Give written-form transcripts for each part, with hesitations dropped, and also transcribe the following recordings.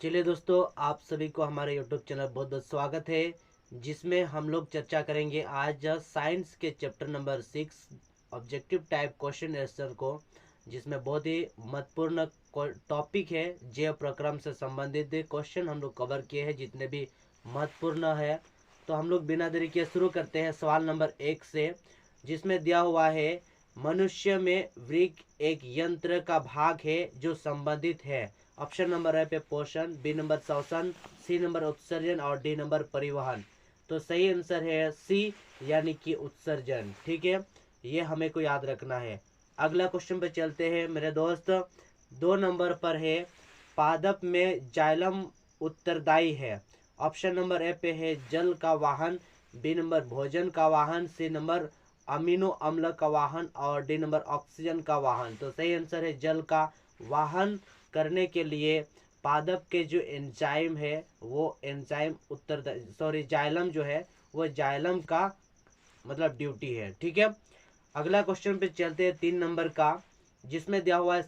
चलिए दोस्तों, आप सभी को हमारे YouTube चैनल बहुत बहुत स्वागत है, जिसमें हम लोग चर्चा करेंगे आज साइंस के chapter number 6 objective type question answer को, जिसमें बहुत ही महत्वपूर्ण टॉपिक है। जैव प्रक्रम से संबंधित क्वेश्चन हम लोग कवर किए हैं, जितने भी महत्वपूर्ण है। तो हम लोग बिना देरी के शुरू करते हैं सवाल नंबर 1 से, जिसमें दिया हुआ है मनुष्य में वृक्क एक यंत्र का भाग है जो संबंधित है। ऑप्शन नंबर है पे पोषण, बी नंबर श्वसन, सी नंबर उत्सर्जन और डी नंबर परिवहन। तो सही आंसर है सी, यानी कि उत्सर्जन। ठीक है, ये हमें को याद रखना है। अगला क्वेश्चन पे चलते हैं मेरे दोस्त। 2 नंबर पर है पादप में जाइलम उत्तरदायी है। ऑप्शन नंबर ए पे है जल का वाहन, बी नंबर भोजन का वाहन, सी नंबर अमीनो अम्ल का वाहन और डी नंबर ऑक्सीजन का वाहन। तो सही आंसर है जल का वाहन करने के लिए पादप के जो एंजाइम है वो एंजाइम जाइलम जो है वो जाइलम का मतलब ड्यूटी है। ठीक है, अगला क्वेश्चन पे चलते हैं 3 नंबर का, जिसमें दिया हुआ है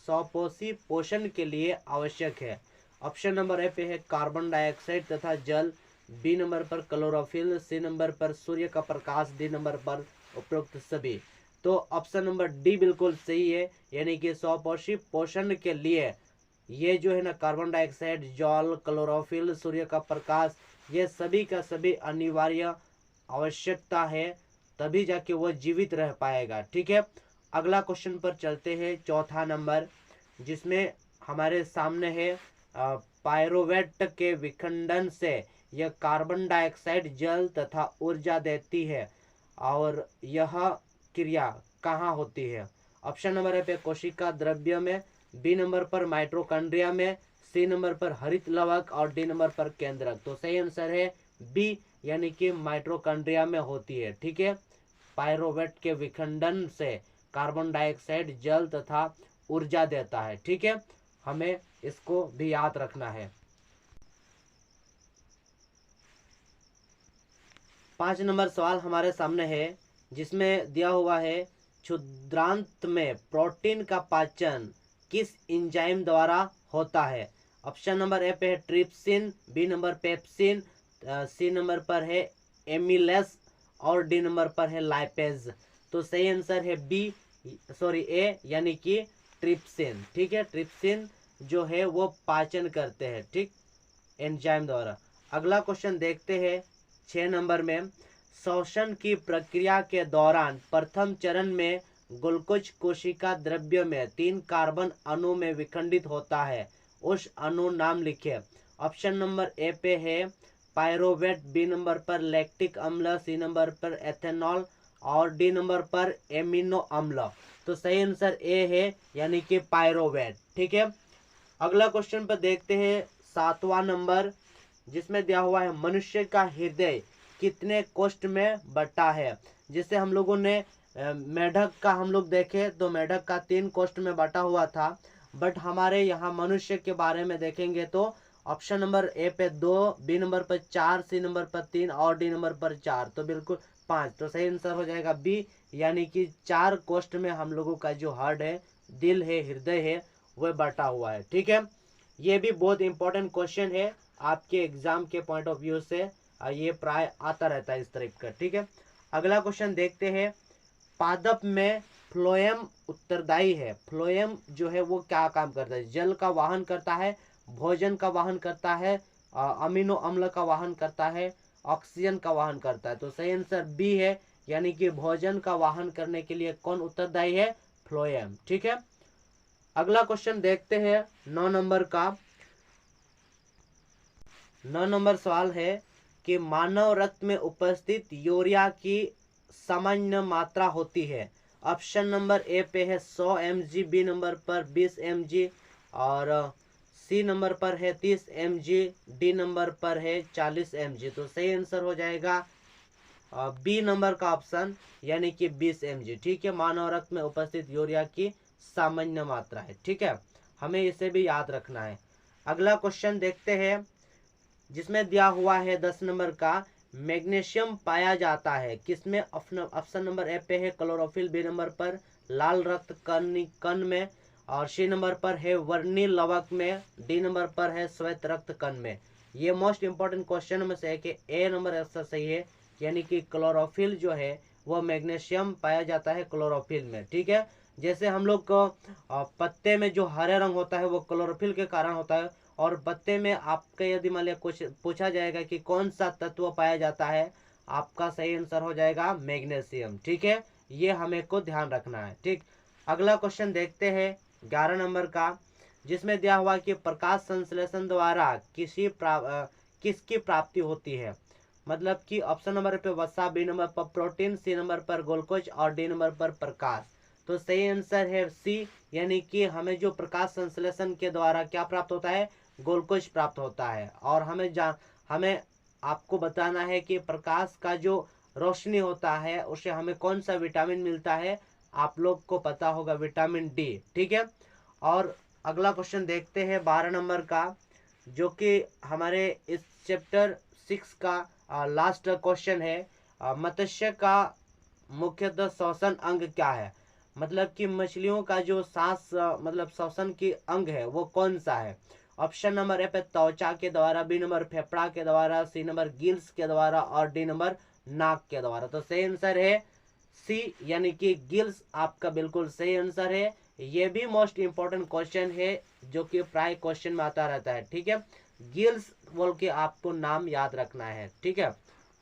सौपोषी पोषण के लिए आवश्यक है। ऑप्शन नंबर ए पे है कार्बन डाइऑक्साइड तथा जल, बी नंबर पर क्लोरोफिल, सी नंबर पर सूर्य का प्रकाश, डी नंबर पर उपरोक्त सभी। तो ऑप्शन नंबर डी बिल्कुल सही है, यानी कि सौपोषी पोषण के लिए ये जो है ना कार्बन डाइऑक्साइड, जल, क्लोरोफिल, सूर्य का प्रकाश, ये सभी का सभी अनिवार्य आवश्यकता है, तभी जाके वो जीवित रह पाएगा। ठीक है, अगला क्वेश्चन पर चलते हैं 4था नंबर, जिसमें हमारे सामने है पायरोवेट के विखंडन से यह कार्बन डाइऑक्साइड, जल तथा ऊर्जा देती है, और यह क्रिया कहाँ होती है। ऑप्शन नंबर है पे कोशिका द्रव्य में, बी नंबर पर माइटोकॉन्ड्रिया में, सी नंबर पर हरित लवक और डी नंबर पर केंद्रक। तो सही आंसर है बी, यानी कि माइटोकॉन्ड्रिया में होती है। ठीक है, पायरोवेट के विखंडन से कार्बन डाइऑक्साइड, जल तथा ऊर्जा देता है। ठीक है, हमें इसको भी याद रखना है। 5 नंबर सवाल हमारे सामने है, जिसमें दिया हुआ है क्षुद्रांत में प्रोटीन का पाचन किस एंजाइम द्वारा होता है। ऑप्शन नंबर ए पे है trypsin, B number pepsin, C number पर है एमिलेस और डी नंबर पर है लाइपेज। तो सही आंसर है ए, यानी कि ट्रिप्सिन। ठीक है, ट्रिप्सिन जो है वो पाचन करते हैं, ठीक, एंजाइम द्वारा। अगला क्वेश्चन देखते हैं 6 नंबर में, श्वसन की प्रक्रिया के दौरान प्रथम चरण में ग्लूकोज कोशिका द्रव्य में 3 कार्बन अणु में विखंडित होता है, उस अणु नाम लिखे। ऑप्शन नंबर ए पे है पायरोवेट, बी नंबर पर लैक्टिक अम्ल, सी नंबर पर एथेनॉल और डी नंबर पर एमिनो अम्ल। तो सही आंसर ए है, यानी कि पायरोवेट। ठीक है, अगला क्वेश्चन पर देखते हैं 7वां नंबर, जिसमें दिया हुआ है मनुष्य का हृदय कितने कोष्ठ में बटा है। जिससे हम लोगों ने मेढक का हम लोग देखे तो मेढक का 3 कोष्ठ में बटा हुआ था, बट हमारे यहाँ मनुष्य के बारे में देखेंगे तो ऑप्शन नंबर ए पे 2, बी नंबर पर 4, सी नंबर पर 3 और डी नंबर पर 4। तो बिल्कुल 5। तो सही आंसर हो जाएगा बी, यानी कि 4 कोष्ठ में हम लोगों का जो हार्ट है, दिल है, हृदय है, वह बटा हुआ है। ठीक है, ये भी बहुत इंपॉर्टेंट क्वेश्चन है आपके एग्जाम के पॉइंट ऑफ व्यू से, ये प्राय आता रहता है इस तरह का। ठीक है, अगला क्वेश्चन देखते हैं, पादप में फ्लोएम उत्तरदायी है। फ्लोएम जो है वो क्या काम करता है, जल का वाहन करता है, भोजन का वाहन करता है, अमीनो अम्ल का वाहन करता है, ऑक्सीजन का वाहन करता है। तो सही आंसर बी है, यानी कि भोजन का वाहन करने के लिए कौन उत्तरदायी है, फ्लोएम। ठीक है, अगला क्वेश्चन देखते हैं 9 नंबर का। 9 नंबर सवाल है कि मानव रक्त में उपस्थित यूरिया की सामान्य मात्रा होती है। ऑप्शन नंबर ए पे है 100 mg, बी नंबर पर 20 mg और सी नंबर पर है 30 mg, डी नंबर पर है 40 mg। तो सही आंसर हो जाएगा बी नंबर का ऑप्शन, यानी कि 20 mg। ठीक है, मानव रक्त में उपस्थित यूरिया की सामान्य मात्रा है। ठीक है, हमें इसे भी याद रखना है। अगला क्वेश्चन देखते हैं, जिसमें दिया हुआ है 10 नंबर का, मैग्नीशियम पाया जाता है किसमें। ऑप्शन नंबर ए पे है क्लोरोफिल, बी नंबर पर लाल रक्त कण में, और सी नंबर पर है वर्णी लवक में, डी नंबर पर है श्वेत रक्त कण में। ये मोस्ट इंपॉर्टेंट क्वेश्चन में से है कि ए नंबर आंसर सही है, यानी कि क्लोरोफिल जो है वो मैग्नीशियम पाया जाता है क्लोरोफिल में। ठीक है, जैसे हम लोग को पत्ते में जो हरे रंग होता है वो क्लोरोफिल के कारण होता है, और पत्ते में आपके यदि मान लिया कुछ पूछा जाएगा कि कौन सा तत्व पाया जाता है, आपका सही आंसर हो जाएगा मैग्नीशियम। ठीक है, ये हमें को ध्यान रखना है। ठीक, अगला क्वेश्चन देखते हैं 11 नंबर का, जिसमें दिया हुआ कि प्रकाश संश्लेषण द्वारा किसकी प्राप्ति होती है। मतलब कि ऑप्शन नंबर पे वसा, बी नंबर पर प्रोटीन, सी नंबर पर ग्लूकोज और डी नंबर पर प्रकाश। तो सही आंसर है सी, यानी कि हमें जो प्रकाश संश्लेषण के द्वारा क्या प्राप्त होता है, ग्लूकोज प्राप्त होता है। और हमें आपको बताना है कि प्रकाश का जो रोशनी होता है उससे हमें कौन सा विटामिन मिलता है, आप लोग को पता होगा विटामिन डी। ठीक है, और अगला क्वेश्चन देखते हैं 12 नंबर का, जो कि हमारे इस चैप्टर 6 का लास्ट क्वेश्चन है। मत्स्य का मुख्यतः श्वसन अंग क्या है। मतलब कि मछलियों का जो सांस मतलब श्वसन की अंग है वो कौन सा है। ऑप्शन नंबर ए पे त्वचा के द्वारा, बी नंबर फेफड़ा के द्वारा, सी नंबर गिल्स के द्वारा और डी नंबर नाक के द्वारा। तो सही आंसर है सी, यानी कि गिल्स आपका बिल्कुल सही आंसर है। ये भी मोस्ट इंपॉर्टेंट क्वेश्चन है जो कि प्राय क्वेश्चन में आता रहता है। ठीक है, गिल्स बोल के आपको नाम याद रखना है। ठीक है,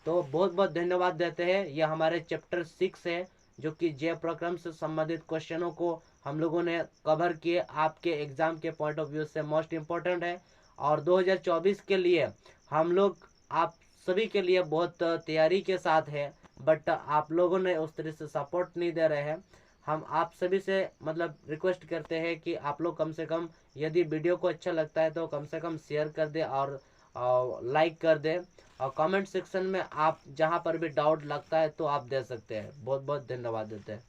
तो बहुत बहुत धन्यवाद देते हैं। यह हमारे चैप्टर 6 है जो कि जय प्रक्रम से संबंधित क्वेश्चनों को हम लोगों ने कवर किए, आपके एग्जाम के पॉइंट ऑफ व्यू से मोस्ट इम्पोर्टेंट है। और 2024 के लिए हम लोग आप सभी के लिए बहुत तैयारी के साथ है, बट आप लोगों ने उस तरह से सपोर्ट नहीं दे रहे हैं। हम आप सभी से मतलब रिक्वेस्ट करते हैं कि आप लोग कम से कम यदि वीडियो को अच्छा लगता है तो कम से कम शेयर कर दे और लाइक कर दे, और कमेंट सेक्शन में आप जहां पर भी डाउट लगता है तो आप दे सकते हैं। बहुत बहुत धन्यवाद देते हैं।